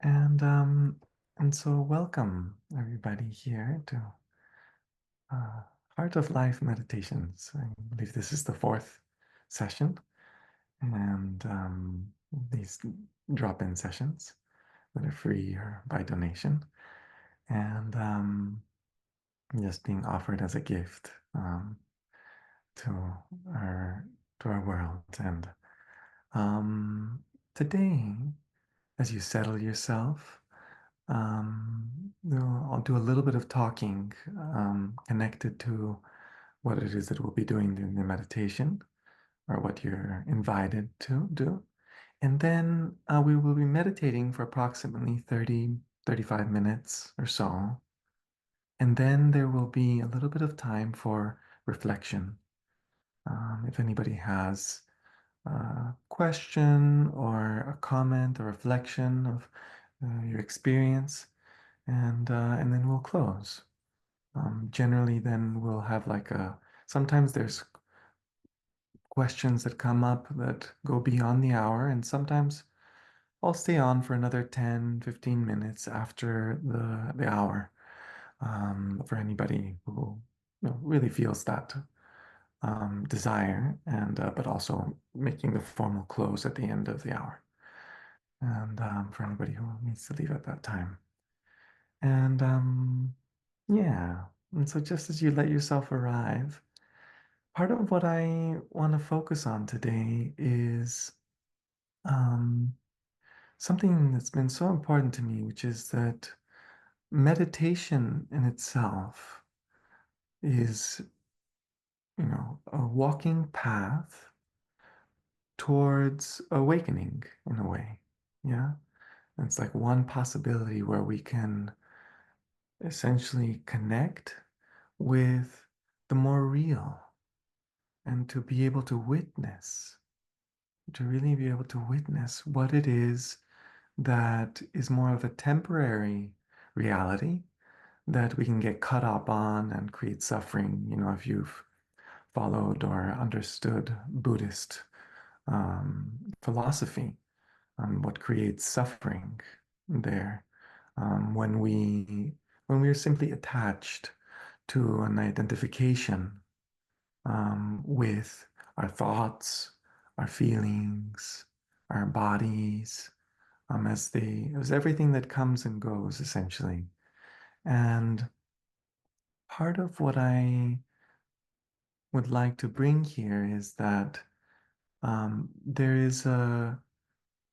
And um, and so welcome everybody here to Heart of Life Meditations. I believe this is the fourth session, and these drop-in sessions that are free or by donation, and just being offered as a gift to our to our world. And um, today, as you settle yourself. I'll do a little bit of talking connected to what it is that we'll be doing in the meditation or what you're invited to do. And then we will be meditating for approximately 35 minutes or so. And then there will be a little bit of time for reflection. If anybody has a question or a comment or reflection of your experience, and then we'll close. Generally, then we'll have like a. Sometimes there's questions that come up that go beyond the hour, and sometimes I'll stay on for another 10, 15 minutes after the hour for anybody who really feels that desire, and but also making the formal close at the end of the hour, and for anybody who needs to leave at that time. And yeah. And so just as you let yourself arrive, part of what I want to focus on today is um, something that's been so important to me, which is that meditation in itself is, a walking path towards awakening in a way. Yeah. And it's like one possibility where we can essentially connect with the more real and to be able to witness, to really be able to witness what it is that is more of a temporary reality that we can get caught up on and create suffering. If you've followed or understood Buddhist philosophy, what creates suffering there when we are simply attached to an identification with our thoughts, our feelings, our bodies, as everything that comes and goes, essentially. And part of what I would like to bring here is that there is a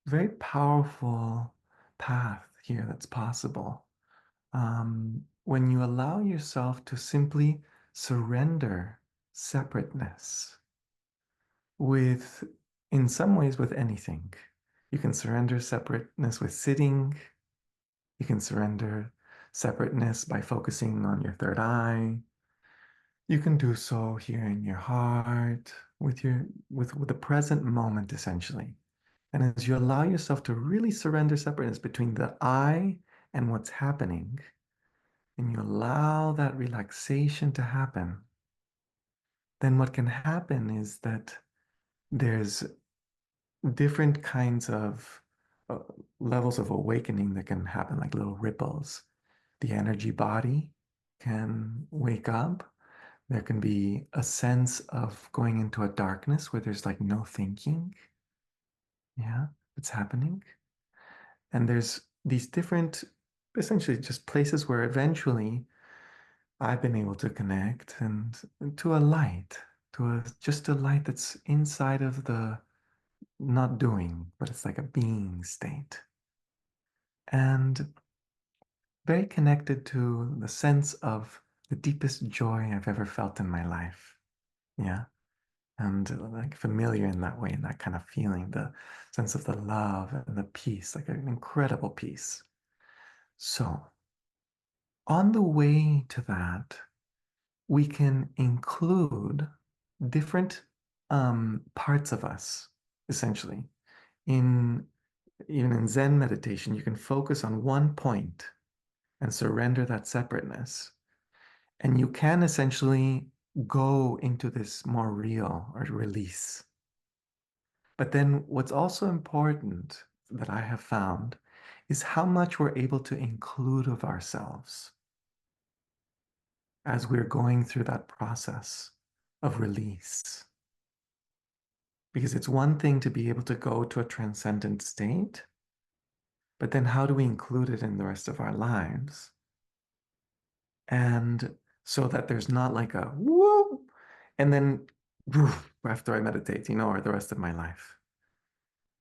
very powerful path here that's possible when you allow yourself to simply surrender separateness with, in some ways, with anything. You can surrender separateness with sitting. You can surrender separateness by focusing on your third eye. You can do so here in your heart with the present moment, essentially. And as you allow yourself to really surrender separateness between the I and what's happening, and you allow that relaxation to happen, then what can happen is that there's different kinds of uh, levels of awakening that can happen, like little ripples. The energy body can wake up. There can be a sense of going into a darkness where there's like no thinking. Yeah, it's happening. And there's these different, essentially just places where eventually I've been able to connect and to a light, to just a light that's inside of the not doing, but it's like a being state. And very connected to the sense of the deepest joy I've ever felt in my life. Yeah. And like familiar in that way, in that kind of feeling, the sense of the love and the peace, like an incredible peace. So, on the way to that, we can include different parts of us, essentially. In Even in Zen meditation, you can focus on one point and surrender that separateness. And you can essentially go into this more real or release. But then what's also important that I have found is how much we're able to include of ourselves as we're going through that process of release. Because it's one thing to be able to go to a transcendent state, but then how do we include it in the rest of our lives? And so that there's not like a whoop, and then woof, after I meditate, or the rest of my life.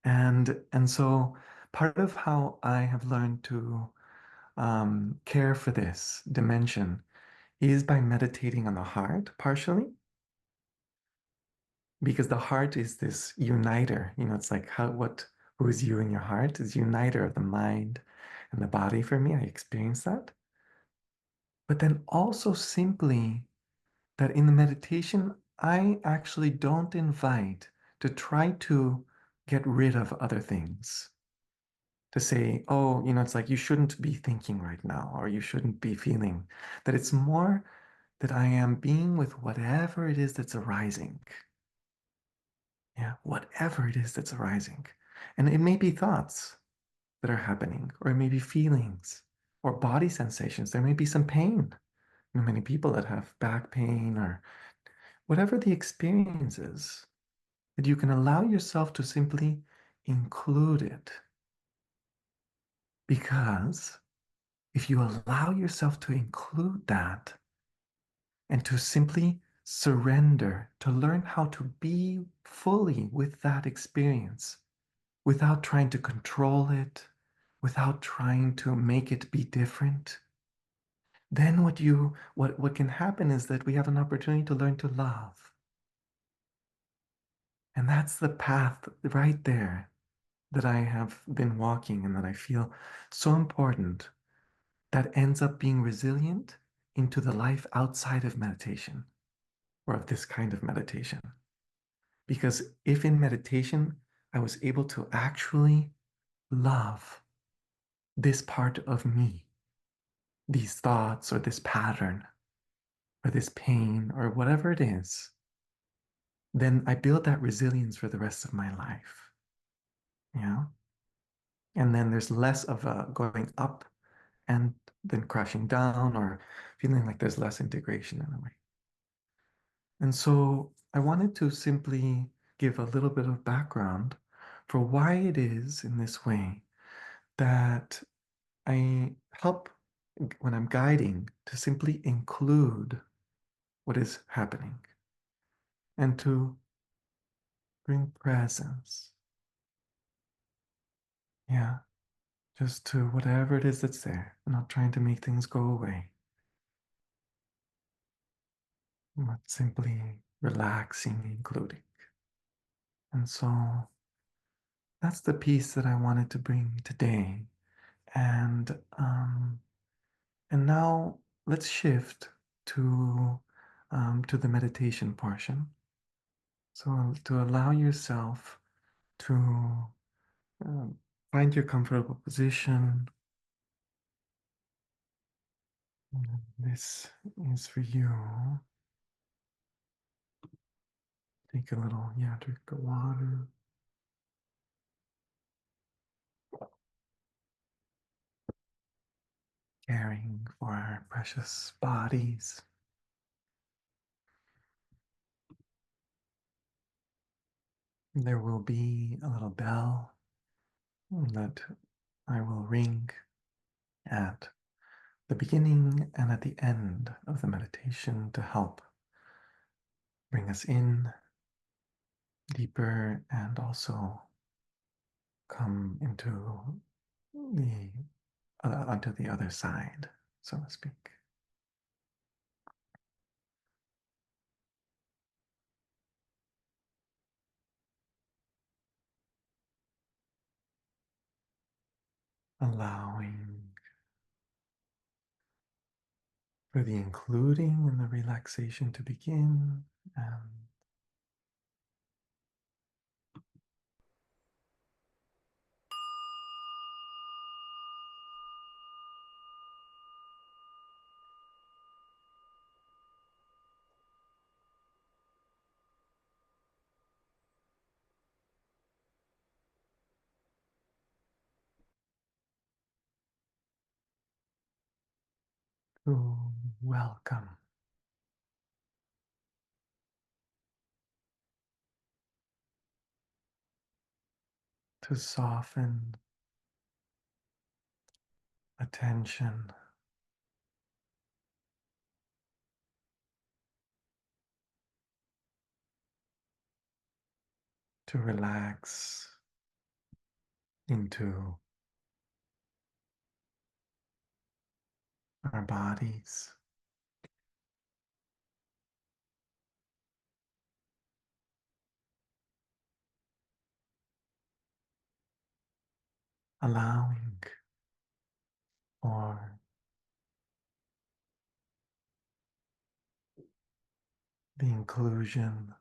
And so part of how I have learned to care for this dimension is by meditating on the heart, partially, because the heart is this uniter. It's like who is you in your heart is uniter of the mind and the body for me. I experience that. But then also simply that in the meditation, I actually don't invite to try to get rid of other things. To say, oh, it's like you shouldn't be thinking right now, or you shouldn't be feeling. That it's more that I am being with whatever it is that's arising. Yeah, whatever it is that's arising. And it may be thoughts that are happening, or it may be feelings or body sensations. There may be some pain. Many people that have back pain or whatever the experience is, that you can allow yourself to simply include it. Because if you allow yourself to include that and to simply surrender, to learn how to be fully with that experience without trying to control it, without trying to make it be different, then what can happen is that we have an opportunity to learn to love. And that's the path right there that I have been walking and that I feel so important, that ends up being resilient into the life outside of meditation or of this kind of meditation. Because if in meditation I was able to actually love this part of me, these thoughts or this pattern or this pain or whatever it is, then I build that resilience for the rest of my life. Yeah. And then there's less of a going up and then crashing down or feeling like there's less integration in a way. And so I wanted to simply give a little bit of background for why it is in this way that I help when I'm guiding to simply include what is happening and to bring presence. Yeah, just to whatever it is that's there. I'm not trying to make things go away, but simply relaxing, including. And so that's the piece that I wanted to bring today. And um, and now let's shift to the meditation portion. So to allow yourself to um, find your comfortable position. This is for you. Take a little, yeah, drink of water. Caring for our precious bodies. There will be a little bell that I will ring at the beginning and at the end of the meditation to help bring us in deeper and also come into the onto the other side, so to speak. Allowing for the including and the relaxation to begin. And to welcome, to soften attention, to relax into our bodies, allowing for the inclusion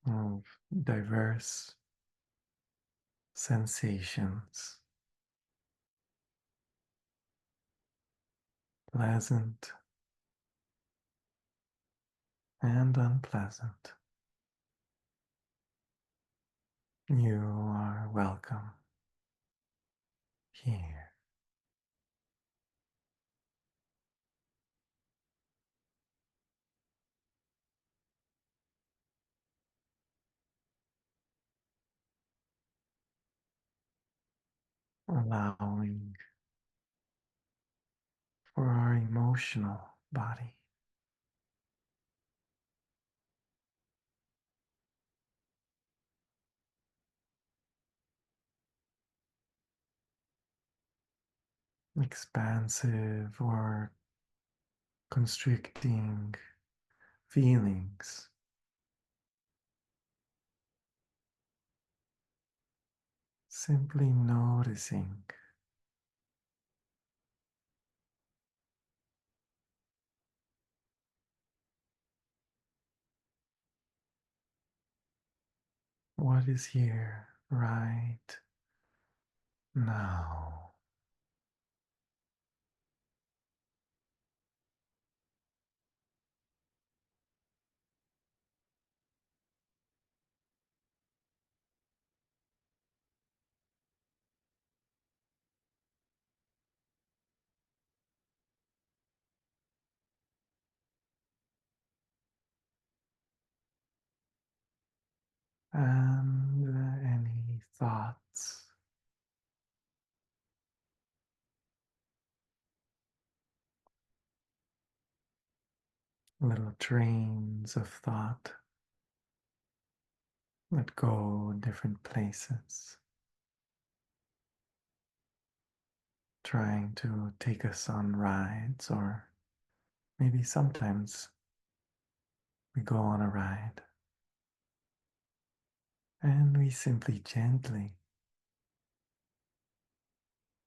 of diverse sensations, pleasant and unpleasant. You are welcome here. Allowing for our emotional body, expansive or constricting feelings, simply noticing what is here right now. And any thoughts, little trains of thought that go different places, trying to take us on rides, or maybe sometimes we go on a ride and we simply gently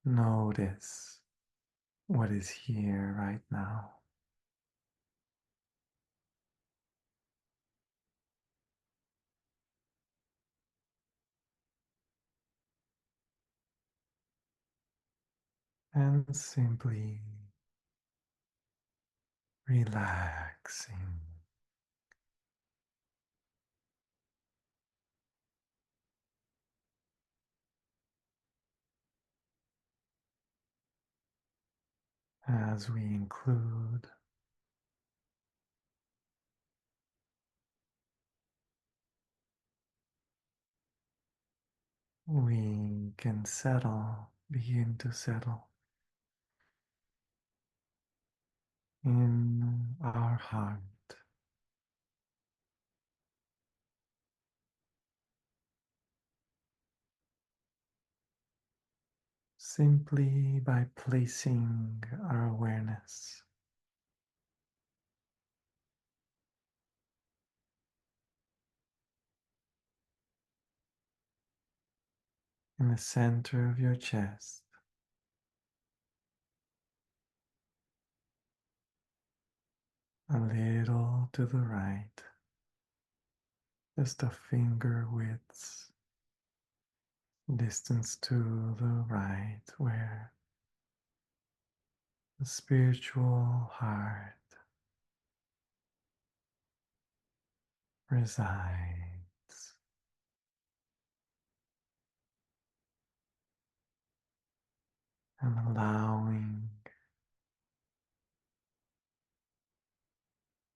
notice what is here right now. And simply relaxing as we include, we can settle, begin to settle in our heart, simply by placing our awareness in the center of your chest, a little to the right, just a finger width's distance to the right, where the spiritual heart resides. and allowing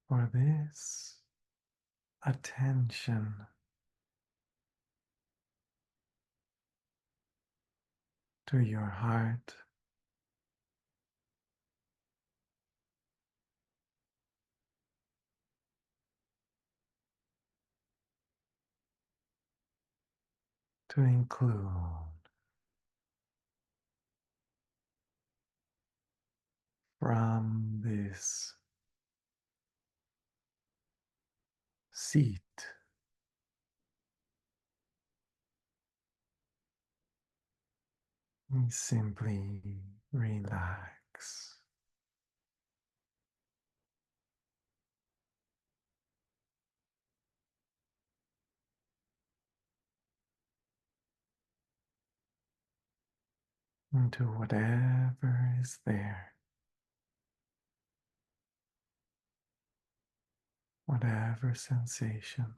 for this attention to your heart to include from this seat we simply relax into whatever is there, whatever sensation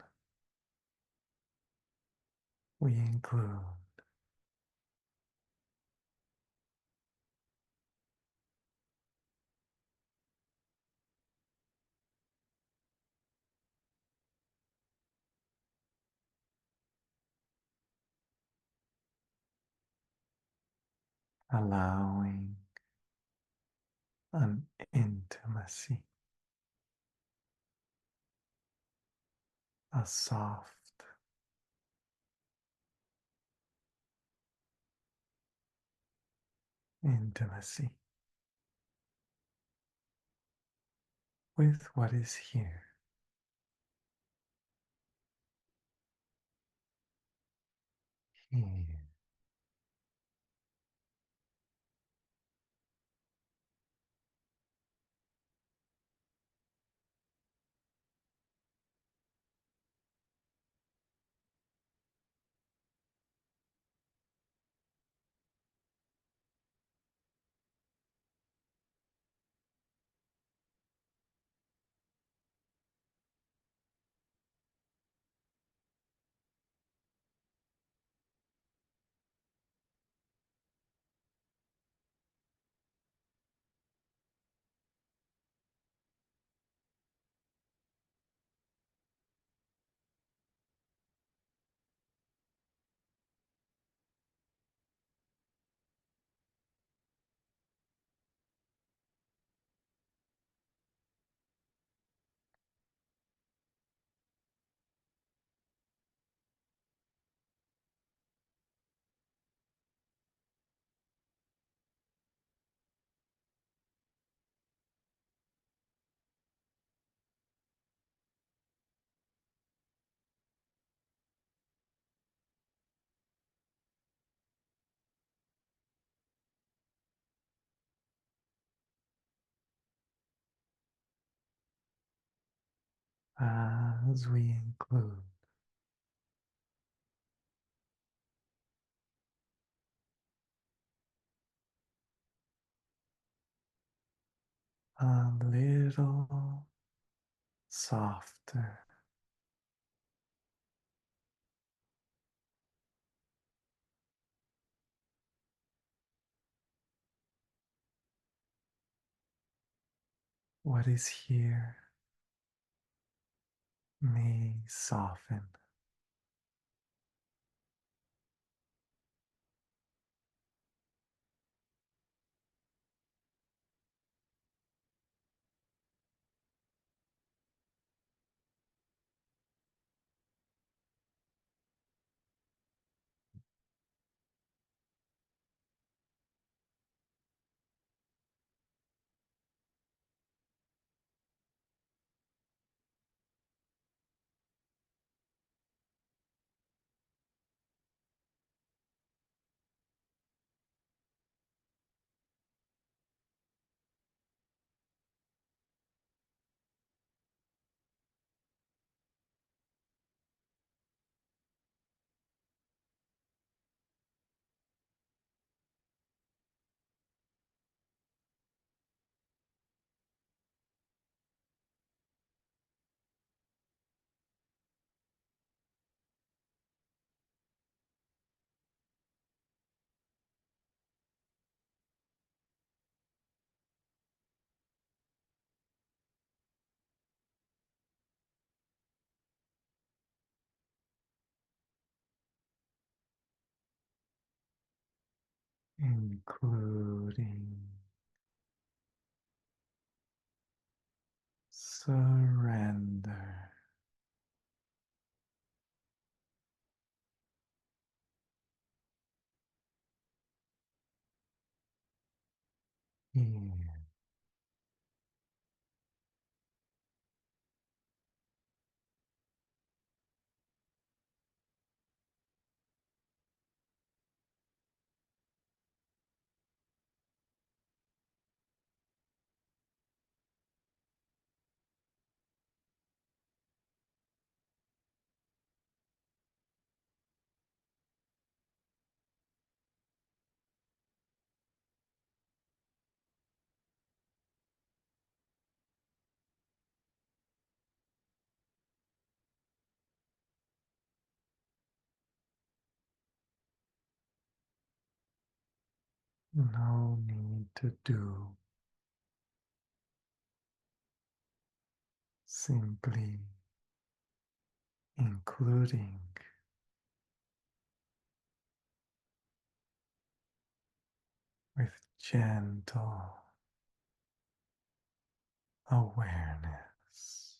we include, allowing an intimacy, a soft intimacy with what is here. Here, as we include a little softer what is here may soften. including surrender. Here, no need to do, simply including with gentle awareness.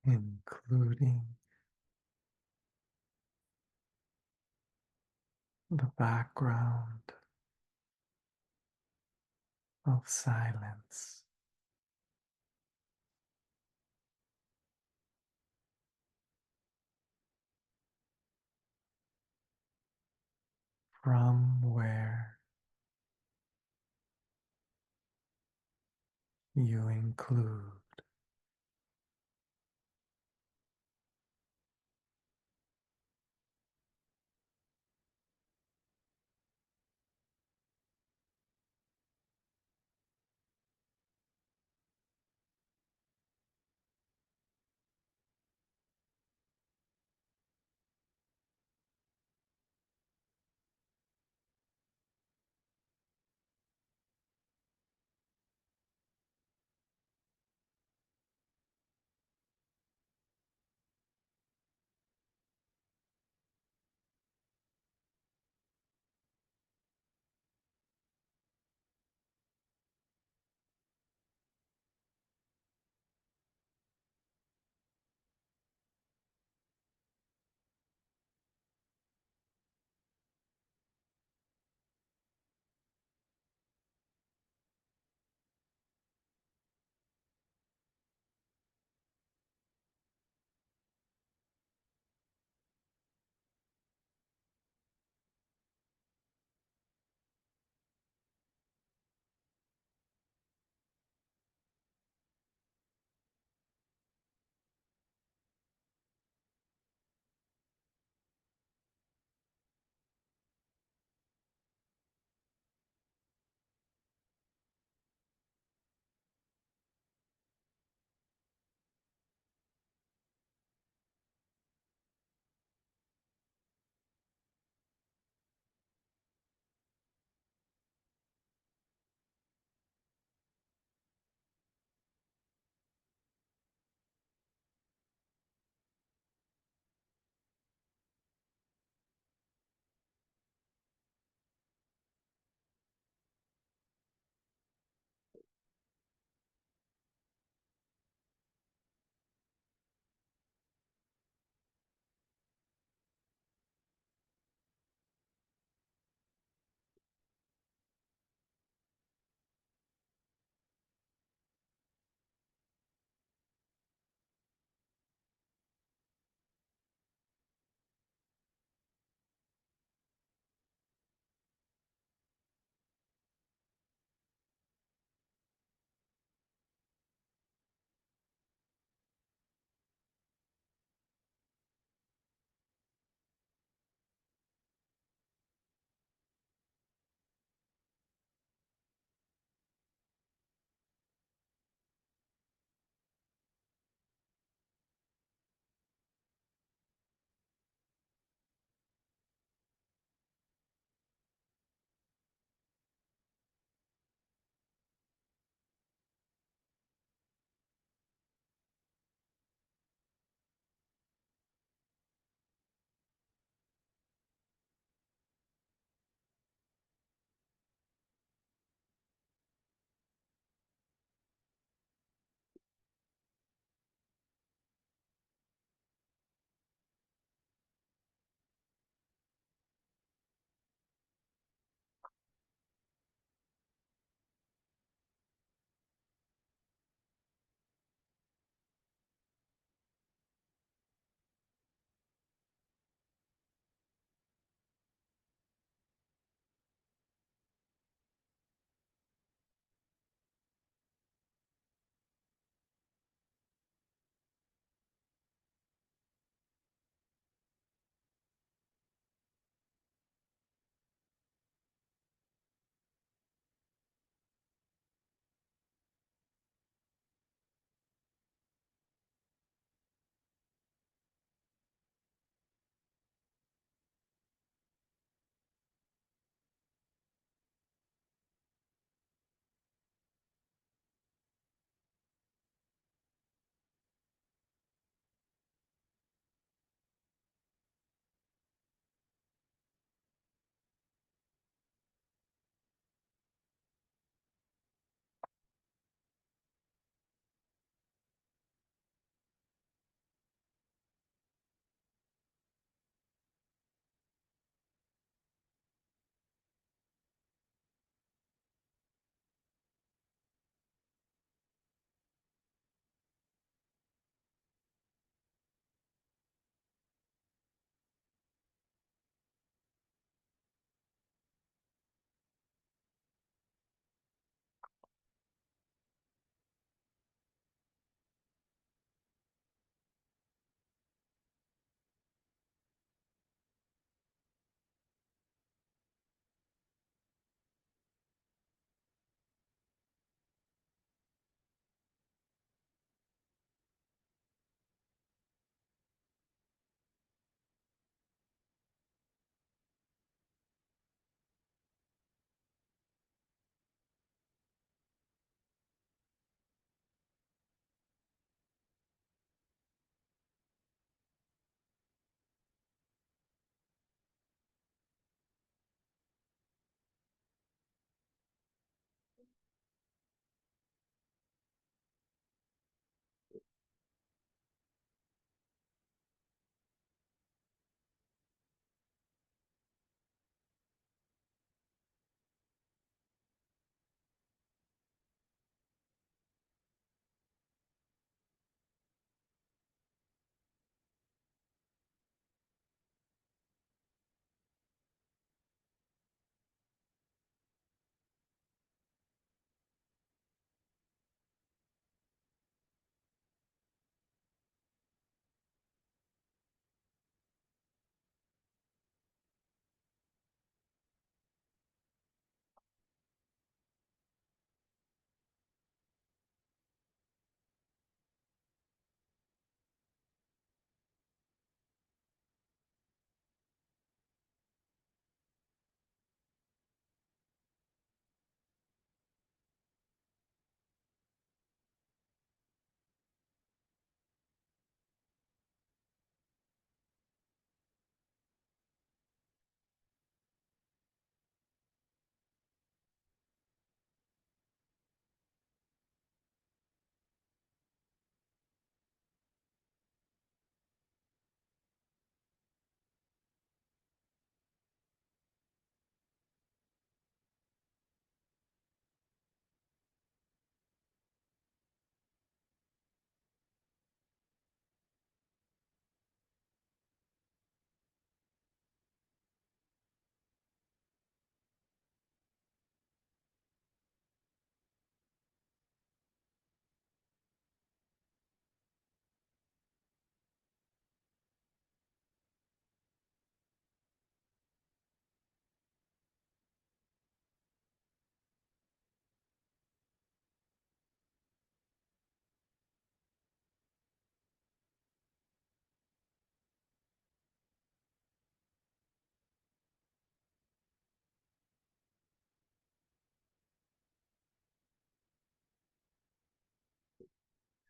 including the background of silence from where you include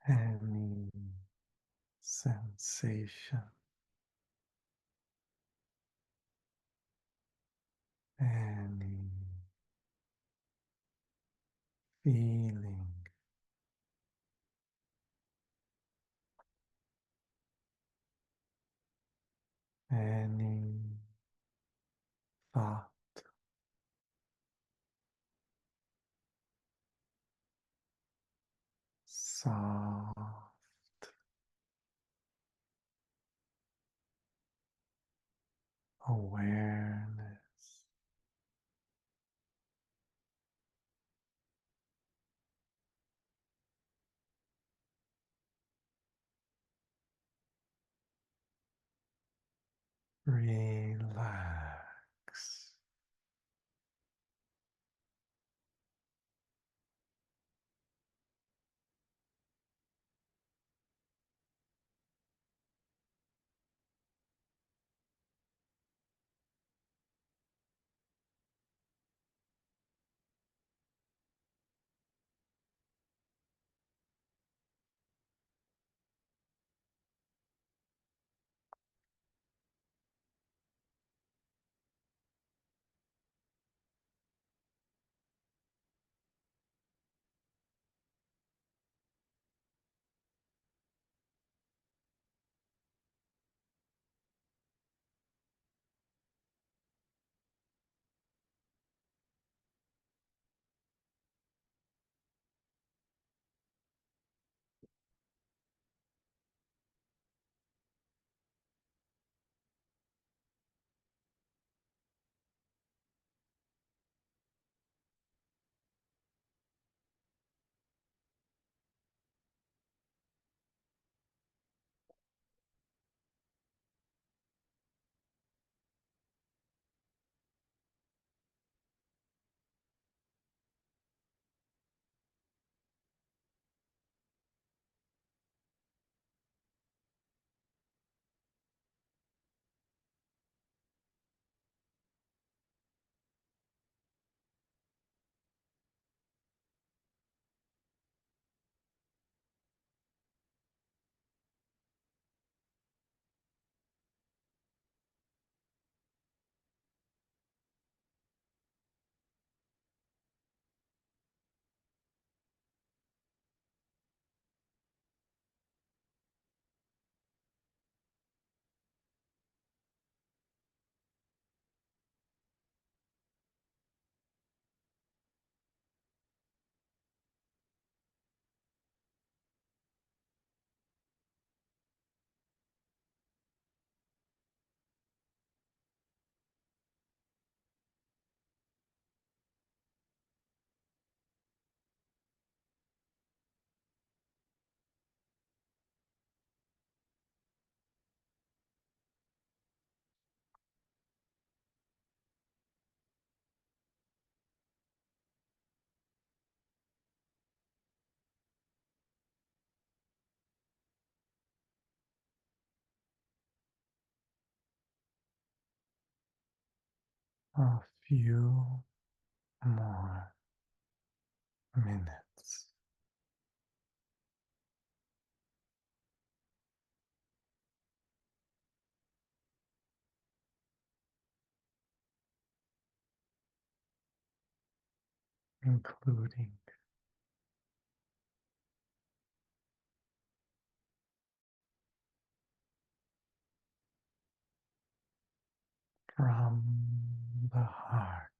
any sensation, any feeling, any thought, soft awareness, relax, a few more minutes. Including from the heart.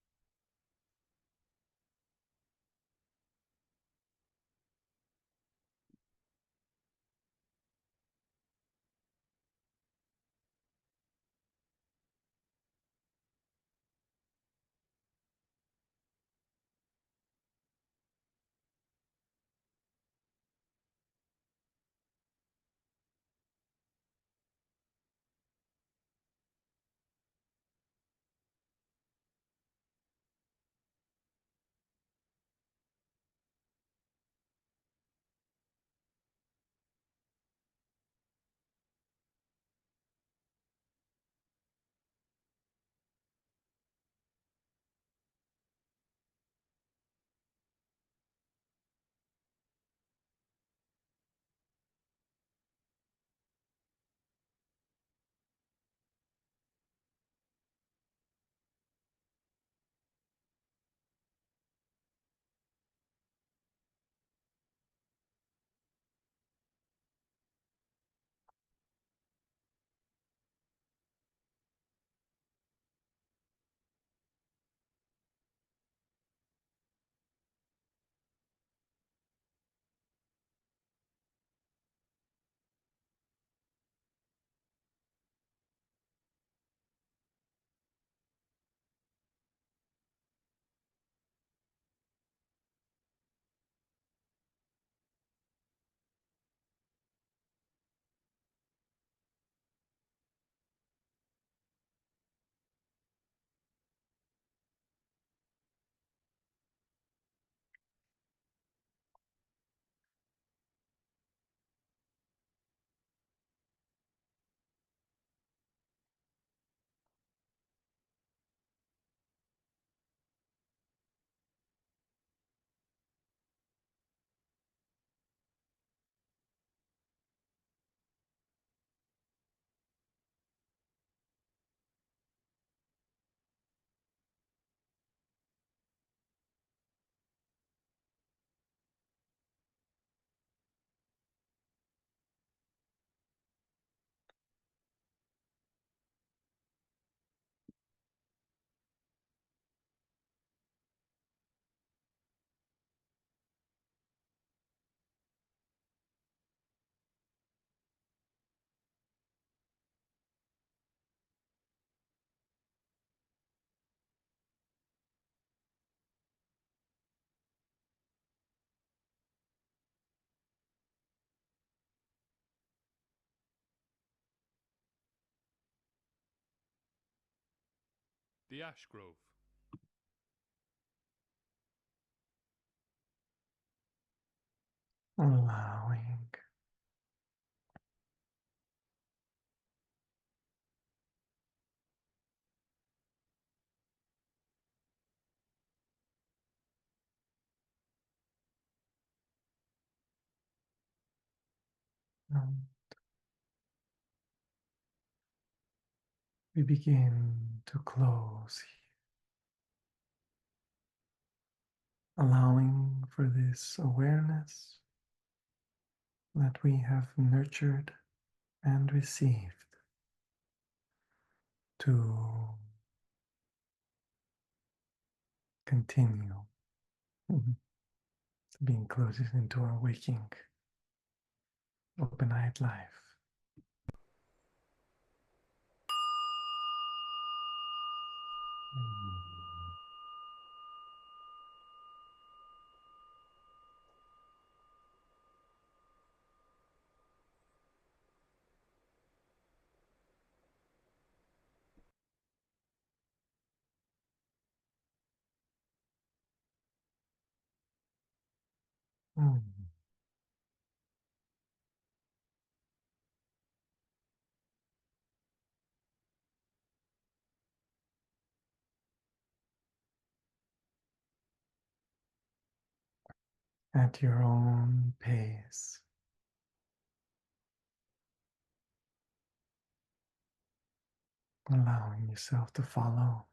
the ash grove. allowing um, we begin to close, allowing for this awareness that we have nurtured and received to continue to be included into our waking, open-eyed life. Mm. At your own pace, allowing yourself to follow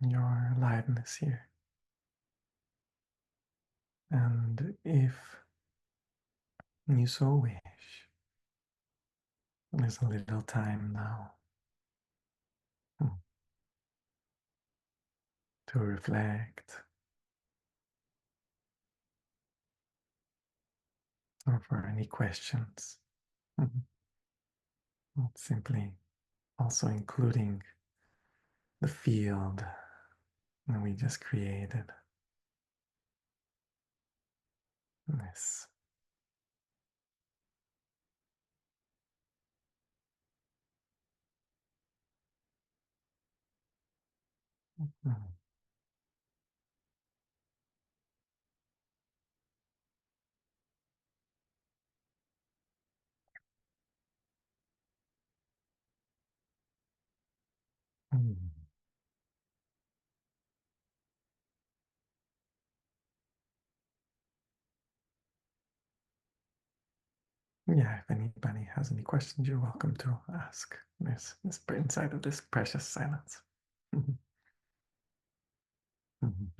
your aliveness here. And if you so wish, there's a little time now hmm, to reflect or for any questions. Mhm. Simply also including the field that we just created. This. Mhm. Mhm. Yeah, if anybody has any questions, you're welcome to ask. This inside of this precious silence. Mhm.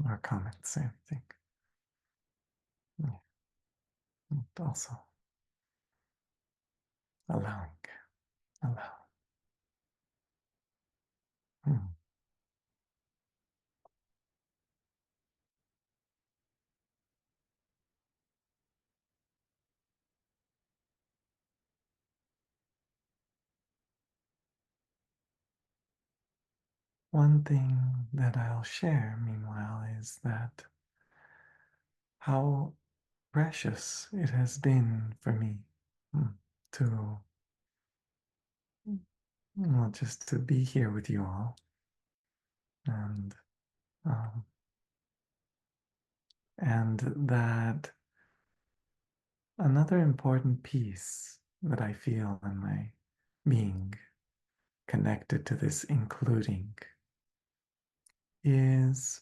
Or comments, anything. Yeah. Also allowing, allow. Mhm. One thing that I'll share, meanwhile, is that how precious it has been for me to well, just to be here with you all, and um, and that another important piece that I feel in my being connected to this including is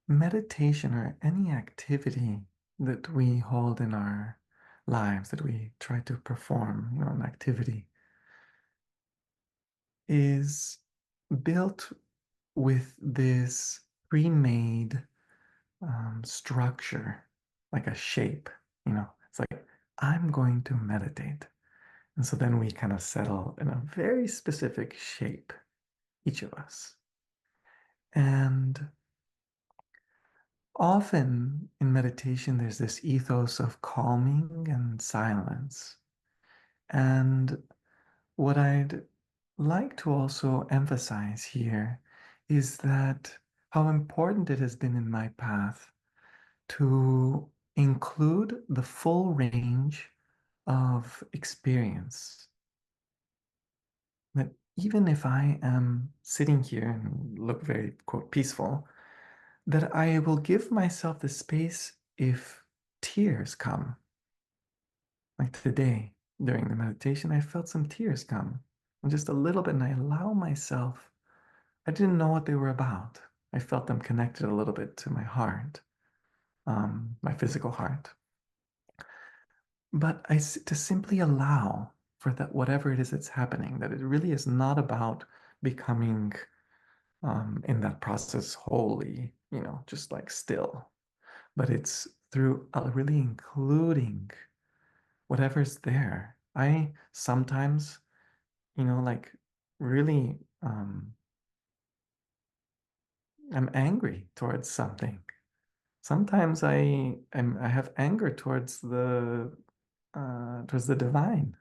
meditation or any activity that we hold in our lives that we try to perform, an activity is built with this pre-made structure, like a shape. It's like, I'm going to meditate. And so then we kind of settle in a very specific shape, each of us. And often in meditation, there's this ethos of calming and silence. And what I'd like to also emphasize here is that how important it has been in my path to include the full range of experience. That even if I am sitting here and look very, quote, peaceful, that I will give myself the space if tears come. Like today, during the meditation, I felt some tears come, and just a little bit, and I allow myself, I didn't know what they were about. I felt them connected a little bit to my heart, my physical heart. But to simply allow for that, whatever it is that's happening, that it really is not about becoming in that process wholly, just like still, but it's through really including whatever's there. I sometimes, like really, I'm angry towards something. Sometimes I have anger towards the divine.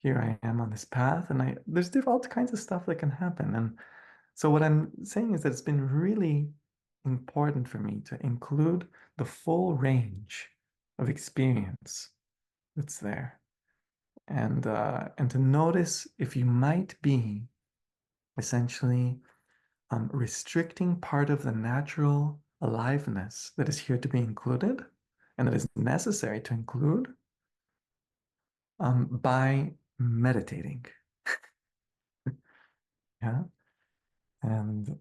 Here I am on this path, and there's all kinds of stuff that can happen. And so what I'm saying is that it's been really important for me to include the full range of experience that's there, and to notice if you might be essentially restricting part of the natural aliveness that is here to be included and that is necessary to include by meditating. Yeah. And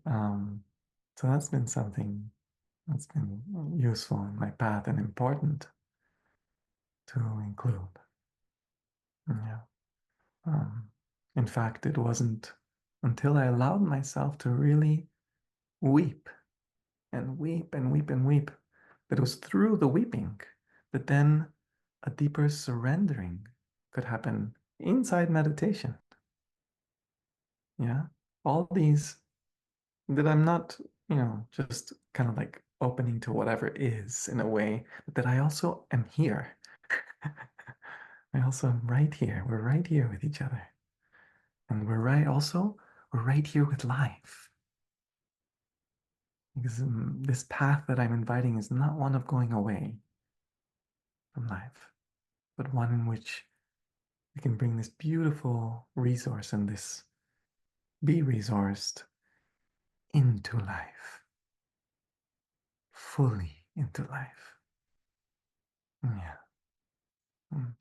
so that's been something that's been useful in my path and important to include. Yeah. Um, in fact, it wasn't until I allowed myself to really weep and weep and weep and weep that it was through the weeping that then a deeper surrendering could happen inside meditation. Yeah. All these that I'm not, just kind of like opening to whatever is in a way, but that I also am here. I also am right here. We're right here with each other. And we're right here with life. Because this path that I'm inviting is not one of going away from life, but one in which we can bring this beautiful resource and this be resourced into life, fully into life. Yeah. Mm.